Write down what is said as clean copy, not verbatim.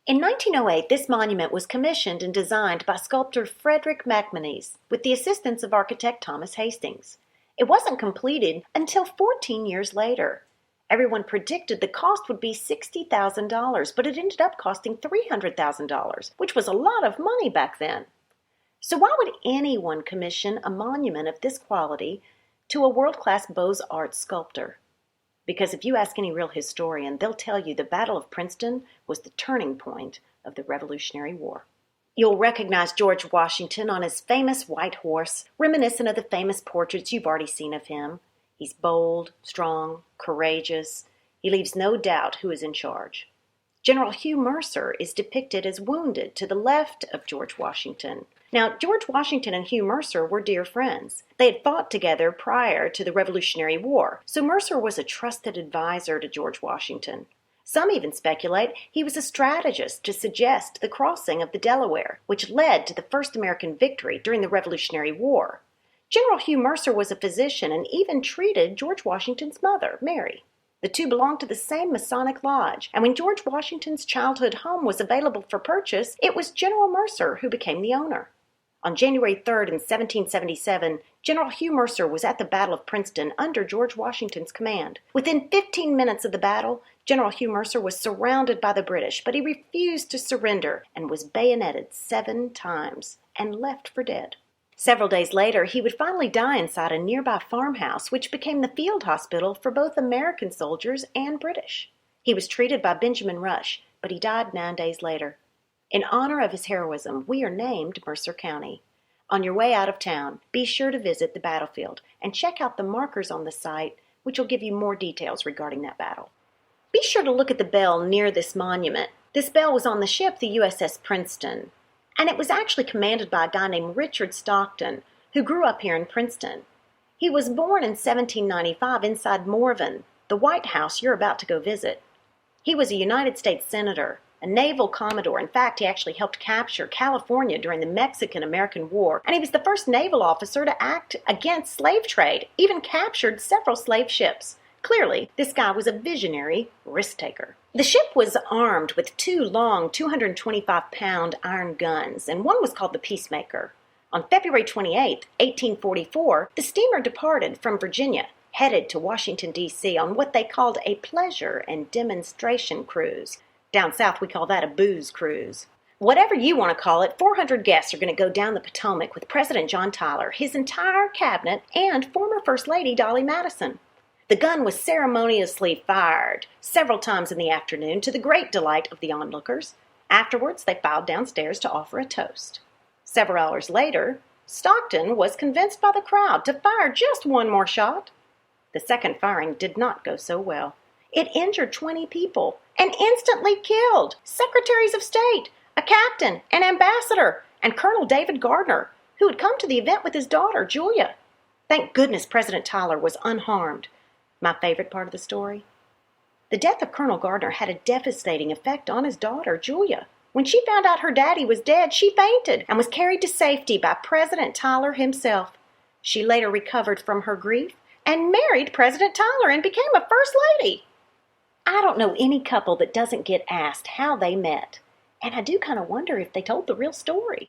In 1908, this monument was commissioned and designed by sculptor Frederick MacMonnies with the assistance of architect Thomas Hastings. It wasn't completed until 14 years later. Everyone predicted the cost would be $60,000, but it ended up costing $300,000, which was a lot of money back then. So why would anyone commission a monument of this quality to a world-class Beaux-Arts sculptor? Because if you ask any real historian, they'll tell you the Battle of Princeton was the turning point of the Revolutionary War. You'll recognize George Washington on his famous white horse, reminiscent of the famous portraits you've already seen of him. He's bold, strong, courageous. He leaves no doubt who is in charge. General Hugh Mercer is depicted as wounded to the left of George Washington. Now, George Washington and Hugh Mercer were dear friends. They had fought together prior to the Revolutionary War, so Mercer was a trusted advisor to George Washington. Some even speculate he was a strategist to suggest the crossing of the Delaware, which led to the first American victory during the Revolutionary War. General Hugh Mercer was a physician and even treated George Washington's mother, Mary. The two belonged to the same Masonic lodge, and when George Washington's childhood home was available for purchase, it was General Mercer who became the owner. On January 3rd in 1777, General Hugh Mercer was at the Battle of Princeton under George Washington's command. Within 15 minutes of the battle, General Hugh Mercer was surrounded by the British, but he refused to surrender and was bayoneted 7 times and left for dead. Several days later, he would finally die inside a nearby farmhouse, which became the field hospital for both American soldiers and British. He was treated by Benjamin Rush, but he died 9 days later. In honor of his heroism, we are named Mercer County. On your way out of town, be sure to visit the battlefield and check out the markers on the site, which will give you more details regarding that battle. Be sure to look at the bell near this monument. This bell was on the ship, the USS Princeton, and it was actually commanded by a guy named Richard Stockton, who grew up here in Princeton. He was born in 1795 inside Morven, the White House you're about to go visit. He was a United States Senator, a naval commodore. In fact, he actually helped capture California during the Mexican-American War, and he was the first naval officer to act against slave trade, even captured several slave ships. Clearly, this guy was a visionary risk-taker. The ship was armed with 2 long 225-pound iron guns, and one was called the Peacemaker. On February 28, 1844, the steamer departed from Virginia, headed to Washington, D.C. on what they called a pleasure and demonstration cruise. Down south, we call that a booze cruise. Whatever you want to call it, 400 guests are going to go down the Potomac with President John Tyler, his entire cabinet, and former First Lady Dolly Madison. The gun was ceremoniously fired several times in the afternoon to the great delight of the onlookers. Afterwards, they filed downstairs to offer a toast. Several hours later, Stockton was convinced by the crowd to fire just one more shot. The second firing did not go so well. It injured 20 people and instantly killed secretaries of state, a captain, an ambassador, and Colonel David Gardner, who had come to the event with his daughter, Julia. Thank goodness President Tyler was unharmed. My favorite part of the story? The death of Colonel Gardner had a devastating effect on his daughter, Julia. When she found out her daddy was dead, she fainted and was carried to safety by President Tyler himself. She later recovered from her grief and married President Tyler and became a First Lady. I don't know any couple that doesn't get asked how they met, and I do kind of wonder if they told the real story.